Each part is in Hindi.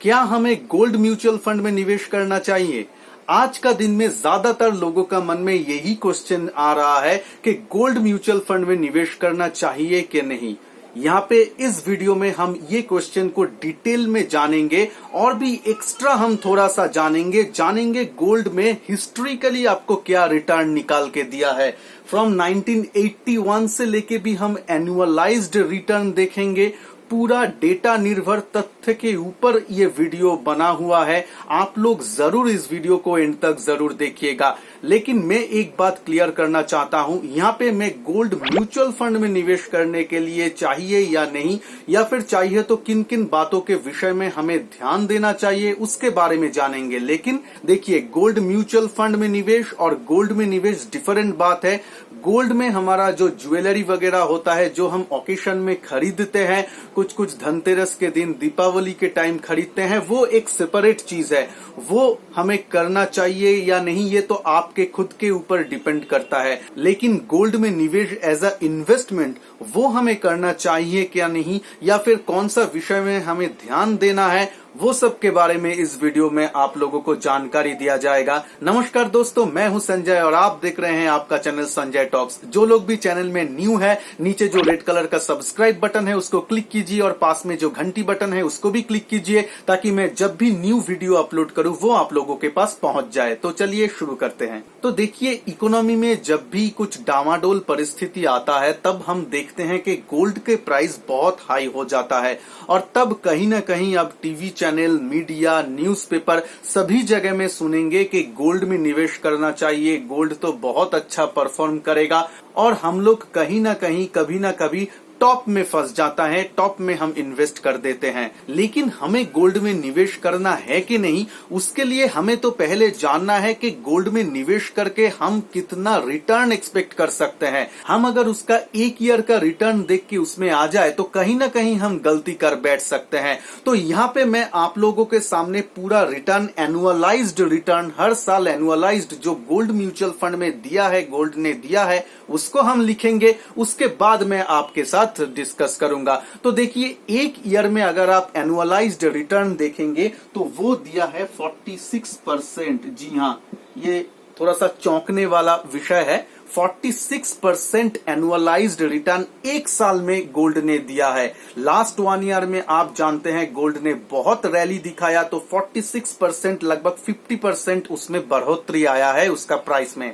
क्या हमें गोल्ड म्यूचुअल फंड में निवेश करना चाहिए? आज का दिन में ज्यादातर लोगों का मन में यही क्वेश्चन आ रहा है कि गोल्ड म्यूचुअल फंड में निवेश करना चाहिए कि नहीं। यहाँ पे इस वीडियो में हम ये क्वेश्चन को डिटेल में जानेंगे और भी एक्स्ट्रा हम थोड़ा सा जानेंगे गोल्ड में हिस्ट्रिकली आपको क्या रिटर्न निकाल के दिया है। फ्रॉम 1981 से लेके भी हम एनुअलाइज्ड रिटर्न देखेंगे। पूरा डेटा निर्भर तथ्य के ऊपर ये वीडियो बना हुआ है। आप लोग जरूर इस वीडियो को एंड तक जरूर देखिएगा। लेकिन मैं एक बात क्लियर करना चाहता हूं, यहाँ पे मैं गोल्ड म्यूचुअल फंड में निवेश करने के लिए चाहिए या नहीं, या फिर चाहिए तो किन किन बातों के विषय में हमें ध्यान देना चाहिए उसके बारे में जानेंगे। लेकिन देखिए, गोल्ड म्यूचुअल फंड में निवेश और गोल्ड में निवेश डिफरेंट बात है। गोल्ड में हमारा जो ज्वेलरी वगैरह होता है, जो हम ओकेशन में खरीदते हैं, कुछ धनतेरस के दिन, दीपावली के टाइम खरीदते हैं, वो एक सेपरेट चीज है। वो हमें करना चाहिए या नहीं ये तो आपके खुद के ऊपर डिपेंड करता है। लेकिन गोल्ड में निवेश एज अ इन्वेस्टमेंट वो हमें करना चाहिए क्या नहीं, या फिर कौन सा विषय में हमें ध्यान देना है, वो सब के बारे में इस वीडियो में आप लोगों को जानकारी दिया जाएगा। नमस्कार दोस्तों, मैं हूं संजय और आप देख रहे हैं आपका चैनल संजय टॉक्स। जो लोग भी चैनल में न्यू है, नीचे जो रेड कलर का सब्सक्राइब बटन है उसको क्लिक कीजिए और पास में जो घंटी बटन है उसको भी क्लिक कीजिए, ताकि मैं जब भी न्यू वीडियो अपलोड करूं वो आप लोगों के पास पहुंच जाए। तो चलिए शुरू करते हैं। तो देखिए, इकोनॉमी में जब भी कुछ डामाडोल परिस्थिति आता है तब हम देखते हैं कि गोल्ड के प्राइस बहुत हाई हो जाता है, और तब कहीं ना कहीं अब टीवी चैनल, मीडिया, न्यूज़पेपर सभी जगह में सुनेंगे कि गोल्ड में निवेश करना चाहिए, गोल्ड तो बहुत अच्छा परफॉर्म करेगा, और हम लोग कहीं ना कहीं कभी ना कभी टॉप में फंस जाता है, टॉप में हम इन्वेस्ट कर देते हैं। लेकिन हमें गोल्ड में निवेश करना है कि नहीं, उसके लिए हमें तो पहले जानना है कि गोल्ड में निवेश करके हम कितना रिटर्न एक्सपेक्ट कर सकते हैं। हम अगर उसका एक ईयर का रिटर्न देख के उसमें आ जाए तो कहीं ना कहीं हम गलती कर बैठ सकते हैं। तो यहाँ पे मैं आप लोगों के सामने पूरा रिटर्न, एनुअलाइज्ड रिटर्न, हर साल एनुअलाइज्ड जो गोल्ड म्यूचुअल फंड में दिया है, गोल्ड ने दिया है, उसको हम लिखेंगे। उसके बाद मैं आपके साथ डिस्कस करूंगा। तो देखिए, एक ईयर में अगर आप एनुअलाइज्ड रिटर्न देखेंगे तो वो दिया है 46%। जी हाँ, ये थोड़ा सा चौंकने वाला विषय है। 46% एनुअलाइज्ड रिटर्न एक साल में गोल्ड ने दिया है। लास्ट 1 ईयर में आप जानते हैं गोल्ड ने बहुत रैली दिखाया, तो 46%, लगभग 50% उसमें बढ़ोतरी आया है उसका प्राइस में।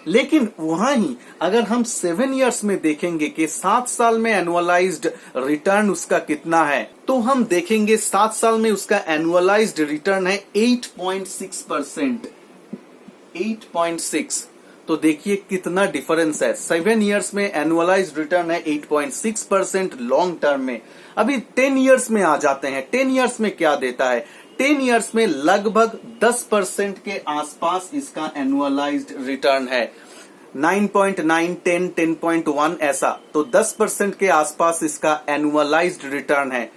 लेकिन वहां ही अगर हम 7 इयर्स में देखेंगे कि 7 साल में एनुअलाइज्ड रिटर्न उसका कितना है, तो हम देखेंगे 7 साल में उसका एनुअलाइज्ड रिटर्न है 8.6%। 8.6। तो देखिए कितना डिफरेंस है। 7 इयर्स में एनुअलाइज्ड रिटर्न है 8.6% लॉन्ग टर्म में। अभी 10 इयर्स में आ जाते हैं। 10 इयर्स में क्या देता है? 10 इयर्स में लगभग 10% के आसपास इसका एनुअलाइज्ड रिटर्न है। 9.9, 10, 10.1 ऐसा। तो 10% के आसपास इसका एनुअलाइज्ड रिटर्न है।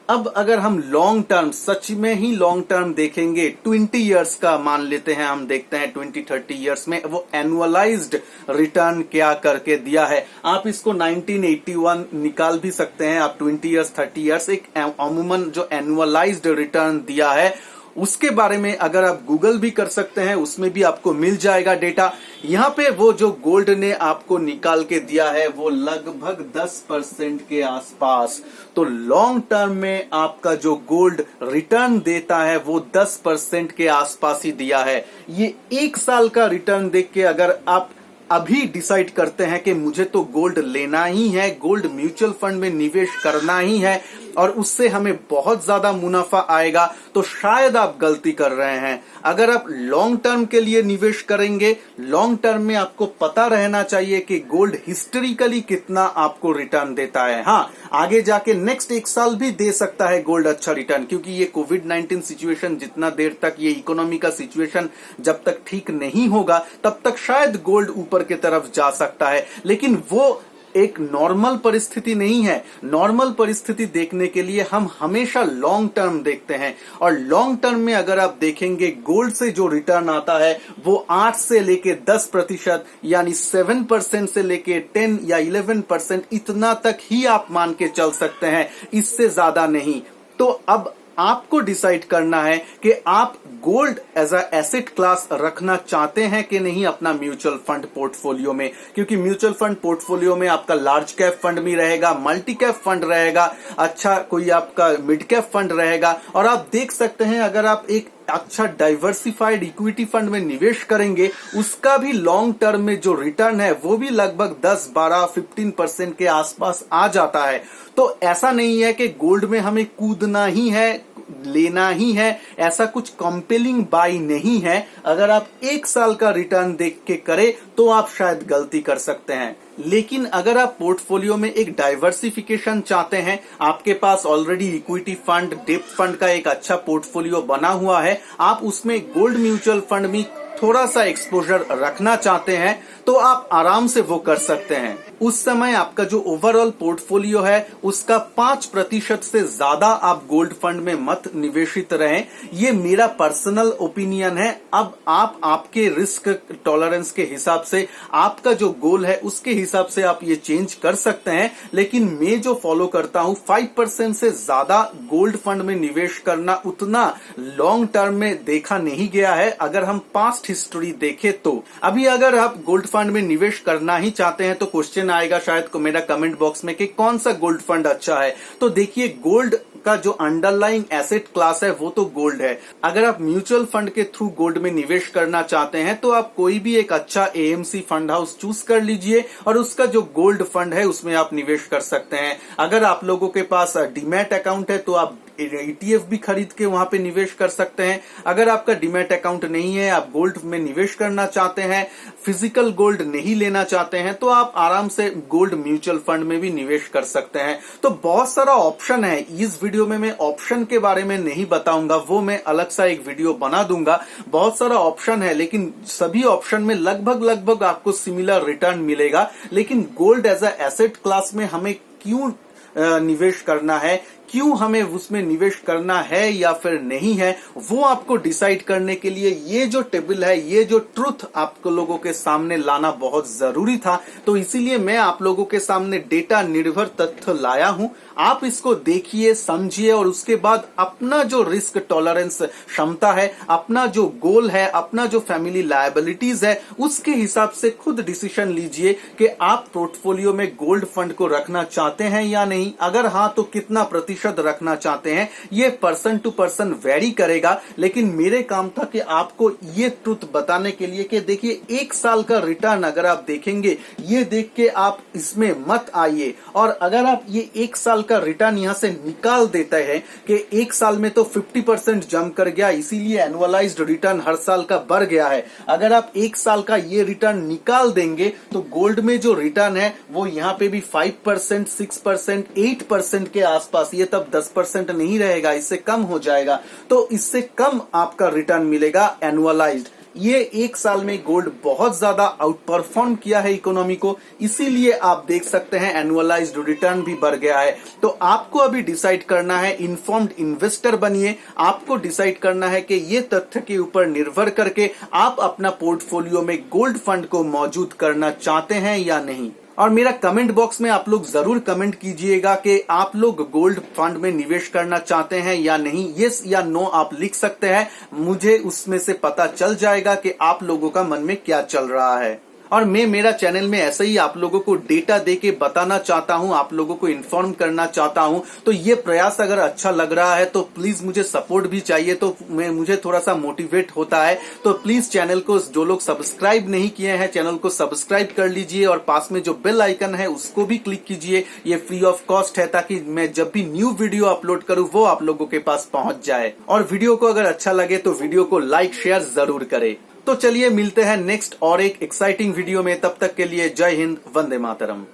अब अगर हम लॉन्ग टर्म, सच में ही लॉन्ग टर्म देखेंगे, 20 इयर्स का मान लेते हैं, हम देखते हैं 20-30 इयर्स में वो एनुअलाइज्ड रिटर्न क्या करके दिया है। आप इसको 1981 निकाल भी सकते हैं। आप 20 इयर्स, 30 इयर्स, एक अमूमन जो एनुअलाइज्ड रिटर्न दिया है उसके बारे में अगर आप गूगल भी कर सकते हैं, उसमें भी आपको मिल जाएगा डेटा। यहाँ पे वो जो गोल्ड ने आपको निकाल के दिया है वो लगभग 10% के आसपास। तो लॉन्ग टर्म में आपका जो गोल्ड रिटर्न देता है वो 10% के आसपास ही दिया है। ये एक साल का रिटर्न देख के अगर आप अभी डिसाइड करते हैं कि मुझे तो गोल्ड लेना ही है, गोल्ड म्यूचुअल फंड में निवेश करना ही है और उससे हमें बहुत ज्यादा मुनाफा आएगा, तो शायद आप गलती कर रहे हैं। अगर आप लॉन्ग टर्म के लिए निवेश करेंगे, लॉन्ग टर्म में आपको पता रहना चाहिए कि गोल्ड हिस्टोरिकली कितना आपको रिटर्न देता है। हाँ, आगे जाके नेक्स्ट 1 साल भी दे सकता है गोल्ड अच्छा रिटर्न, क्योंकि ये कोविड-19 सिचुएशन, जितना देर तक ये इकोनॉमी का सिचुएशन जब तक ठीक नहीं होगा तब तक शायद गोल्ड ऊपर की तरफ जा सकता है। लेकिन वो एक नॉर्मल परिस्थिति नहीं है। नॉर्मल परिस्थिति देखने के लिए हम हमेशा लॉन्ग टर्म देखते हैं, और लॉन्ग टर्म में अगर आप देखेंगे गोल्ड से जो रिटर्न आता है वो 8 से लेके 10%, यानी 7% से लेके 10 या 11%, इतना तक ही आप मान के चल सकते हैं, इससे ज्यादा नहीं। तो अब आपको डिसाइड करना है कि आप gold as a asset class रखना चाहते हैं कि नहीं अपना म्यूचुअल फंड पोर्टफोलियो में, क्योंकि म्यूचुअल फंड पोर्टफोलियो में आपका लार्ज कैप फंड भी रहेगा, मल्टी कैप फंड रहेगा, अच्छा कोई आपका मिड कैप फंड रहेगा। और आप देख सकते हैं अगर आप एक अच्छा डाइवर्सिफाइड इक्विटी फंड में निवेश करेंगे उसका भी लॉन्ग टर्म में जो रिटर्न है वो भी लगभग 10, 12, 15% के आसपास आ जाता है। तो ऐसा नहीं है कि गोल्ड में हमें कूदना ही है, लेना ही है, ऐसा कुछ कंपेलिंग बाई नहीं है। अगर आप 1 साल का रिटर्न देख के करें तो आप शायद गलती कर सकते हैं, लेकिन अगर आप पोर्टफोलियो में एक डाइवर्सिफिकेशन चाहते हैं, आपके पास ऑलरेडी इक्विटी फंड, डेब्ट फंड का एक अच्छा पोर्टफोलियो बना हुआ है, आप उसमें गोल्ड म्यूचुअल फंड में थोड़ा सा एक्सपोजर रखना चाहते हैं, तो आप आराम से वो कर सकते हैं। उस समय आपका जो ओवरऑल पोर्टफोलियो है उसका 5% से ज्यादा आप गोल्ड फंड में मत निवेशित रहें। ये मेरा पर्सनल ओपिनियन है। अब आप आपके रिस्क टॉलरेंस के हिसाब से, आपका जो गोल है उसके हिसाब से आप ये चेंज कर सकते हैं, लेकिन मैं जो फॉलो करता हूं 5% से ज्यादा गोल्ड फंड में निवेश करना उतना लॉन्ग टर्म में देखा नहीं गया है। अगर हम पास्ट हिस्ट्री देखें तो अभी अगर आप गोल्ड फंड में निवेश करना ही चाहते हैं तो क्वेश्चन आएगा शायद को मेरा कमेंट बॉक्स में कि कौन सा गोल्ड फंड अच्छा है। तो देखिए, गोल्ड का जो अंडरलाइंग एसेट क्लास है वो तो गोल्ड है। अगर आप म्यूचुअल फंड के थ्रू गोल्ड में निवेश करना चाहते हैं तो आप कोई भी एक अच्छा एएमसी फंड हाउस चूज कर लीजिए और उसका जो गोल्ड फंड है उसमें आप निवेश कर सकते हैं। अगर आप लोगों के पास डीमैट अकाउंट है तो आप ETF भी खरीद के वहां पे निवेश कर सकते हैं। अगर आपका डीमैट अकाउंट नहीं है, आप गोल्ड में निवेश करना चाहते हैं, फिजिकल गोल्ड नहीं लेना चाहते हैं, तो आप आराम से गोल्ड म्यूचुअल फंड में भी निवेश कर सकते हैं। तो बहुत सारा ऑप्शन है। इस वीडियो में मैं ऑप्शन के बारे में नहीं बताऊंगा, वो मैं अलग सा एक वीडियो बना दूंगा। बहुत सारा ऑप्शन है, लेकिन सभी ऑप्शन में लगभग आपको सिमिलर रिटर्न मिलेगा। लेकिन gold as a asset class में हमें क्यों निवेश करना है, क्यों हमें उसमें निवेश करना है या फिर नहीं है, वो आपको डिसाइड करने के लिए ये जो टेबल है, ये जो ट्रुथ आपको लोगों के सामने लाना बहुत जरूरी था। तो इसीलिए मैं आप लोगों के सामने डेटा निर्भर तथ्य लाया हूं। आप इसको देखिए, समझिए और उसके बाद अपना जो रिस्क टॉलरेंस क्षमता है, अपना जो गोल है, अपना जो फैमिली लायबिलिटीज है, उसके हिसाब से खुद डिसीजन लीजिए कि आप पोर्टफोलियो में गोल्ड फंड को रखना चाहते हैं या नहीं। अगर हाँ तो कितना प्रतिशत रखना चाहते हैं, ये पर्सन टू पर्सन वेरी करेगा। लेकिन मेरे काम था कि आपको ये ट्रुथ बताने के लिए कि देखिए, 1 साल का रिटर्न अगर आप देखेंगे, ये देख के आप इसमें मत आइए। और अगर आप ये 1 साल का रिटर्न यहां से निकाल देते हैं कि 1 साल में तो 50% जंप कर गया, इसीलिए एनुअलाइज्ड रिटर्न हर साल का बढ़ गया है। अगर आप 1 साल का ये रिटर्न निकाल देंगे तो गोल्ड में जो रिटर्न है वो यहाँ पे भी 5%, 6%, 8% के आसपास, ये तब 10% नहीं रहेगा, इससे कम हो जाएगा। तो इससे कम आपका रिटर्न मिलेगा एनुअलाइज्ड। ये 1 साल में गोल्ड बहुत ज्यादा आउट परफॉर्म किया है इकोनॉमी को, इसीलिए आप देख सकते हैं एनुअलाइज्ड रिटर्न भी बढ़ गया है। तो आपको अभी डिसाइड करना है, इन्फॉर्म्ड इन्वेस्टर बनिए। आपको डिसाइड करना है कि ये तथ्य के ऊपर निर्भर करके आप अपना पोर्टफोलियो में गोल्ड फंड को मौजूद करना चाहते हैं या नहीं। और मेरा कमेंट बॉक्स में आप लोग जरूर कमेंट कीजिएगा कि आप लोग गोल्ड फंड में निवेश करना चाहते हैं या नहीं। यस या नो आप लिख सकते हैं, मुझे उसमें से पता चल जाएगा कि आप लोगों का मन में क्या चल रहा है। और मैं मेरा चैनल में ऐसे ही आप लोगों को डेटा देके बताना चाहता हूं, आप लोगों को इन्फॉर्म करना चाहता हूं। तो ये प्रयास अगर अच्छा लग रहा है तो प्लीज मुझे सपोर्ट भी चाहिए, तो मुझे थोड़ा सा मोटिवेट होता है। तो प्लीज चैनल को, जो लोग सब्सक्राइब नहीं किए हैं, चैनल को सब्सक्राइब कर लीजिए और पास में जो बेल आइकन है उसको भी क्लिक कीजिए। ये फ्री ऑफ कॉस्ट है, ताकि मैं जब भी न्यू वीडियो अपलोड करूं वो आप लोगों के पास पहुंच जाए। और वीडियो को अगर अच्छा लगे तो वीडियो को लाइक शेयर जरूर करे। तो चलिए मिलते हैं नेक्स्ट और एक एक्साइटिंग वीडियो में। तब तक के लिए जय हिंद, वंदे मातरम।